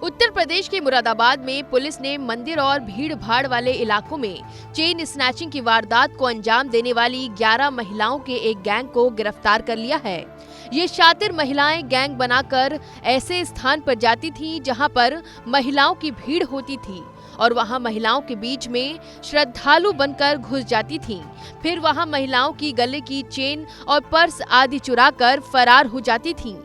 उत्तर प्रदेश के मुरादाबाद में पुलिस ने मंदिर और भीड़ भाड़ वाले इलाकों में चेन स्नैचिंग की वारदात को अंजाम देने वाली 11 महिलाओं के एक गैंग को गिरफ्तार कर लिया है। ये शातिर महिलाएं गैंग बनाकर ऐसे स्थान पर जाती थीं जहां पर महिलाओं की भीड़ होती थी और वहां महिलाओं के बीच में श्रद्धालु बनकर घुस जाती थीं। फिर वहां महिलाओं की गले की चेन और पर्स आदि चुराकर फरार हो जाती थीं।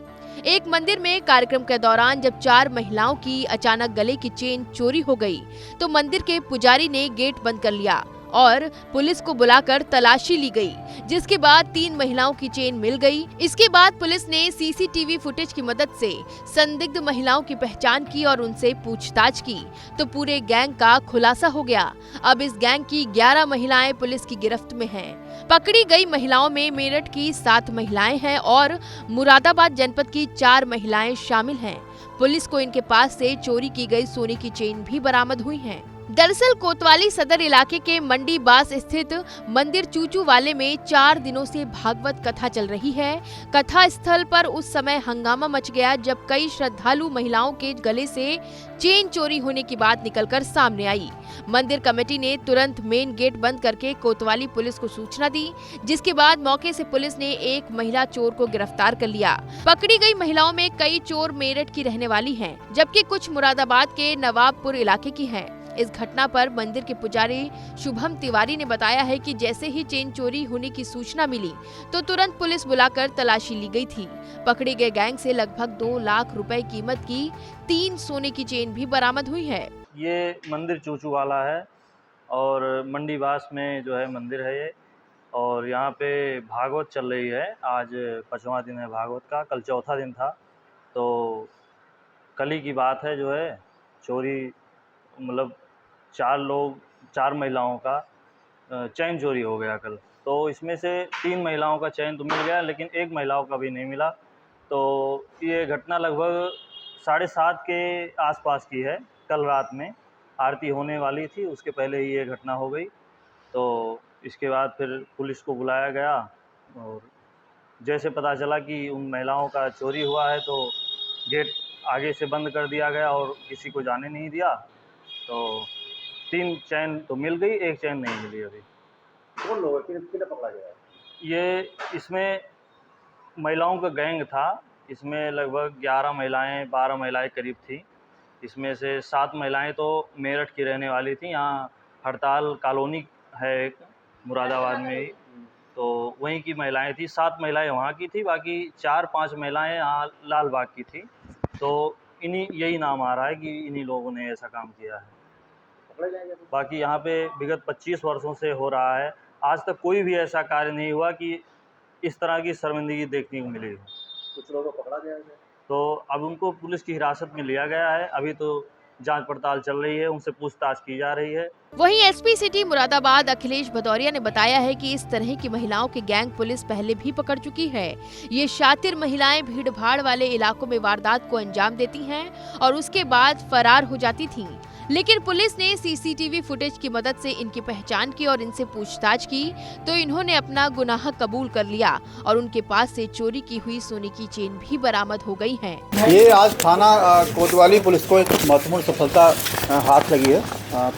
एक मंदिर में कार्यक्रम के दौरान जब 4 महिलाओं की अचानक गले की चेन चोरी हो गई तो मंदिर के पुजारी ने गेट बंद कर लिया और पुलिस को बुलाकर तलाशी ली गई, जिसके बाद 3 महिलाओं की चेन मिल गई। इसके बाद पुलिस ने सीसीटीवी फुटेज की मदद से संदिग्ध महिलाओं की पहचान की और उनसे पूछताछ की तो पूरे गैंग का खुलासा हो गया। अब इस गैंग की 11 महिलाएं पुलिस की गिरफ्त में हैं। पकड़ी गई महिलाओं में मेरठ की 7 महिलाएं हैं और मुरादाबाद जनपद की 4 महिलाएं शामिल हैं। पुलिस को इनके पास से चोरी की गई सोने की चेन भी बरामद हुई हैं। दरअसल कोतवाली सदर इलाके के मंडी बास स्थित मंदिर चूचू वाले में 4 दिनों से भागवत कथा चल रही है। कथा स्थल पर उस समय हंगामा मच गया जब कई श्रद्धालु महिलाओं के गले से चेन चोरी होने की बात निकलकर सामने आई। मंदिर कमेटी ने तुरंत मेन गेट बंद करके कोतवाली पुलिस को सूचना दी, जिसके बाद मौके से पुलिस ने एक महिला चोर को गिरफ्तार कर लिया। पकड़ी गई महिलाओं में कई चोर मेरठ की रहने वाली हैं, जबकि कुछ मुरादाबाद के नवाबपुर इलाके की हैं। इस घटना पर मंदिर के पुजारी शुभम तिवारी ने बताया है कि जैसे ही चेन चोरी होने की सूचना मिली तो तुरंत पुलिस बुलाकर तलाशी ली गई थी। पकड़े गए गैंग से लगभग 2 लाख रुपए कीमत की 3 सोने की चेन भी बरामद हुई है। ये मंदिर चूचू वाला है और मंडीवास में जो है मंदिर है ये, और यहाँ पे भागवत चल रही है। आज 5वां दिन है भागवत का, कल चौथा दिन था। तो कल ही की बात है, जो है चोरी मतलब 4 महिलाओं का चैन चोरी हो गया कल। तो इसमें से 3 महिलाओं का चैन तो मिल गया, लेकिन 1 महिलाओं का भी नहीं मिला। तो ये घटना लगभग 7:30 के आसपास की है। कल रात में आरती होने वाली थी, उसके पहले ही ये घटना हो गई। तो इसके बाद फिर पुलिस को बुलाया गया और जैसे पता चला कि उन महिलाओं का चोरी हुआ है तो गेट आगे से बंद कर दिया गया और किसी को जाने नहीं दिया। तो 3 चैन तो मिल गई, 1 चैन नहीं मिली अभी। कौन लोग किन्हें पकड़ा गया है? ये इसमें महिलाओं का गैंग था। इसमें लगभग 11 महिलाएं 12 महिलाएं करीब थी। इसमें से 7 महिलाएं तो मेरठ की रहने वाली थी। यहाँ हड़ताल कॉलोनी है एक मुरादाबाद में ही, तो वहीं की महिलाएं थी। 7 महिलाएं वहाँ की थी, बाकी 4-5 महिलाएं यहाँ लाल बाग की थी। तो इन्हीं यही नाम आ रहा है कि इन्हीं लोगों ने ऐसा काम किया है। बाकी यहाँ पे विगत 25 वर्षों से हो रहा है, आज तक कोई भी ऐसा कार्य नहीं हुआ कि इस तरह की शर्मिंदगी देखने को मिली हो। कुछ लोगों को पकड़ा गया है तो अब उनको पुलिस की हिरासत में लिया गया है। अभी तो जांच पड़ताल चल रही है, उनसे पूछताछ की जा रही है। वहीं एसपी सिटी मुरादाबाद अखिलेश भदौरिया ने बताया है कि इस तरह की महिलाओं के गैंग पुलिस पहले भी पकड़ चुकी है। ये शातिर महिलाएं भीड़ भाड़ वाले इलाकों में वारदात को अंजाम देती हैं और उसके बाद फरार हो जाती थीं। लेकिन पुलिस ने सीसीटीवी फुटेज की मदद से इनकी पहचान की और इनसे पूछताछ की तो इन्होंने अपना गुनाह कबूल कर लिया और उनके पास से चोरी की हुई सोने की चेन भी बरामद हो गई है। ये आज थाना कोतवाली पुलिस को एक महत्वपूर्ण सफलता हाथ लगी है।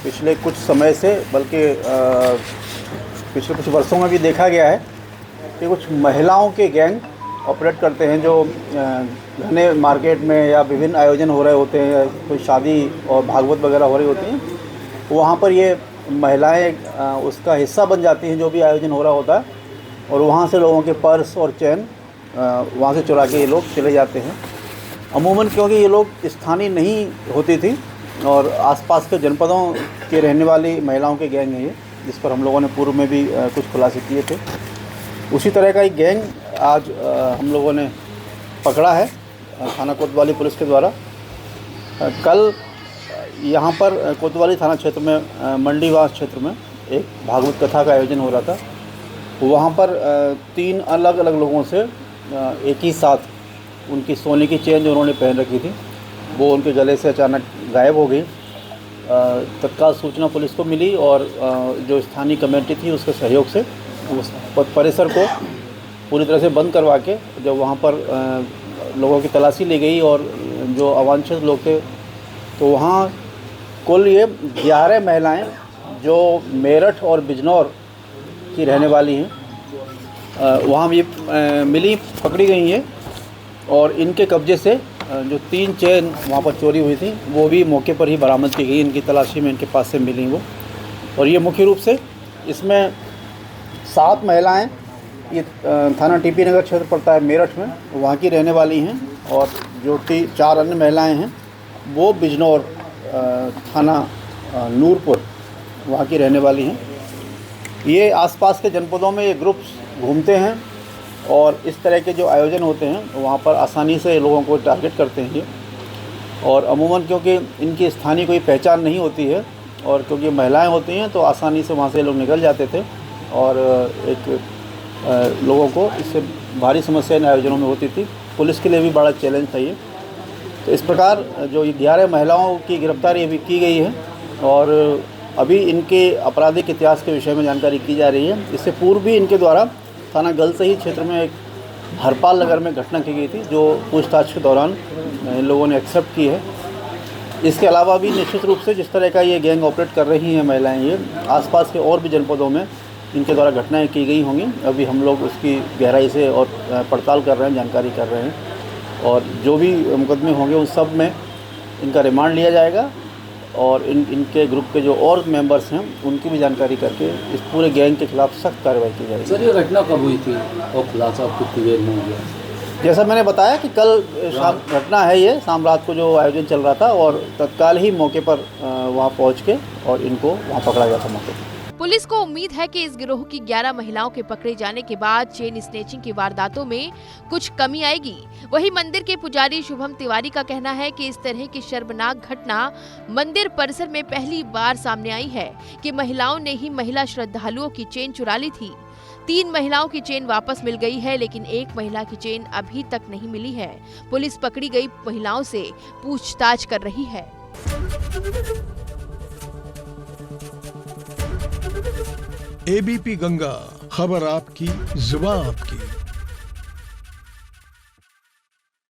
पिछले कुछ समय से, बल्कि पिछले कुछ वर्षों में भी देखा गया है कि कुछ महिलाओं के गैंग ऑपरेट करते हैं, जो घने मार्केट में या विभिन्न आयोजन हो रहे होते हैं, कोई शादी और भागवत वगैरह हो रही होती हैं, वहाँ पर ये महिलाएं उसका हिस्सा बन जाती हैं जो भी आयोजन हो रहा होता है, और वहाँ से लोगों के पर्स और चैन वहाँ से चुरा के ये लोग चले जाते हैं। अमूमन क्योंकि ये लोग स्थानीय नहीं होती थी और आसपास के जनपदों के रहने वाली महिलाओं के गैंग है ये, जिस पर हम लोगों ने पूर्व में भी कुछ खुलासे किए थे। उसी तरह का एक गैंग आज हम लोगों ने पकड़ा है थाना कोतवाली पुलिस के द्वारा। कल यहाँ पर कोतवाली थाना क्षेत्र में मंडीवास क्षेत्र में एक भागवत कथा का आयोजन हो रहा था। वहाँ पर 3 अलग अलग लोगों से एक ही साथ उनकी सोने की चेन जो उन्होंने पहन रखी थी वो उनके गले से अचानक गायब हो गई। तत्काल सूचना पुलिस को मिली और जो स्थानीय कमेटी थी उसके सहयोग से उस परिसर को पूरी तरह से बंद करवा के जब वहाँ पर लोगों की तलाशी ली गई और जो अवांछित लोग थे तो वहाँ कुल ये 11 महिलाएं जो मेरठ और बिजनौर की रहने वाली हैं वहाँ ये मिली पकड़ी गई हैं और इनके कब्जे से जो 3 चेन वहाँ पर चोरी हुई थी वो भी मौके पर ही बरामद की गई। इनकी तलाशी में इनके पास से मिली वो, और ये मुख्य रूप से इसमें 7 महिलाएं ये थाना टीपी नगर क्षेत्र पड़ता है मेरठ में, वहाँ की रहने वाली हैं, और जो 4 अन्य महिलाएं हैं वो बिजनौर थाना नूरपुर वहाँ की रहने वाली हैं। ये आसपास के जनपदों में ये ग्रुप्स घूमते हैं और इस तरह के जो आयोजन होते हैं वहाँ पर आसानी से लोगों को टारगेट करते हैं ये, और अमूमन क्योंकि इनकी स्थानीय कोई पहचान नहीं होती है और क्योंकि महिलाएं होती हैं तो आसानी से वहाँ से लोग निकल जाते थे, और एक लोगों को इससे भारी समस्या इन आयोजनों में होती थी। पुलिस के लिए भी बड़ा चैलेंज था ये। तो इस प्रकार जो ये 11 महिलाओं की गिरफ्तारी अभी की गई है और अभी इनके आपराधिक इतिहास के विषय में जानकारी की जा रही है। इससे पूर्व भी इनके द्वारा थाना गलसही क्षेत्र में एक हरपाल नगर में घटना की गई थी जो पूछताछ के दौरान इन लोगों ने एक्सेप्ट की है। इसके अलावा भी निश्चित रूप से जिस तरह का ये गैंग ऑपरेट कर रही हैं महिलाएं, ये आसपास के और भी जनपदों में इनके द्वारा घटनाएं की गई होंगी। अभी हम लोग उसकी गहराई से और पड़ताल कर रहे हैं, जानकारी कर रहे हैं, और जो भी मुकदमे होंगे उन सब में इनका रिमांड लिया जाएगा और इनके ग्रुप के जो और मेंबर्स हैं उनकी भी जानकारी करके इस पूरे गैंग के खिलाफ सख्त कार्रवाई की जाएगी। सर, ये घटना कब हुई थी और खुलासा कितनी देर में हो गया? जैसा मैंने बताया कि कल शाम घटना है, ये शाम रात को जो आयोजन चल रहा था और तत्काल ही मौके पर वहाँ पहुँच के और इनको वहाँ पकड़ा गया था मौके पर। पुलिस को उम्मीद है कि इस गिरोह की 11 महिलाओं के पकड़े जाने के बाद चेन स्नेचिंग की वारदातों में कुछ कमी आएगी। वहीं मंदिर के पुजारी शुभम तिवारी का कहना है कि इस तरह की शर्मनाक घटना मंदिर परिसर में पहली बार सामने आई है कि महिलाओं ने ही महिला श्रद्धालुओं की चेन चुरा ली थी। 3 महिलाओं की चेन वापस मिल गई है, लेकिन एक महिला की चेन अभी तक नहीं मिली है। पुलिस पकड़ी गई महिलाओं से पूछताछ कर रही है। एबीपी गंगा, खबर आपकी, जुबान आपकी।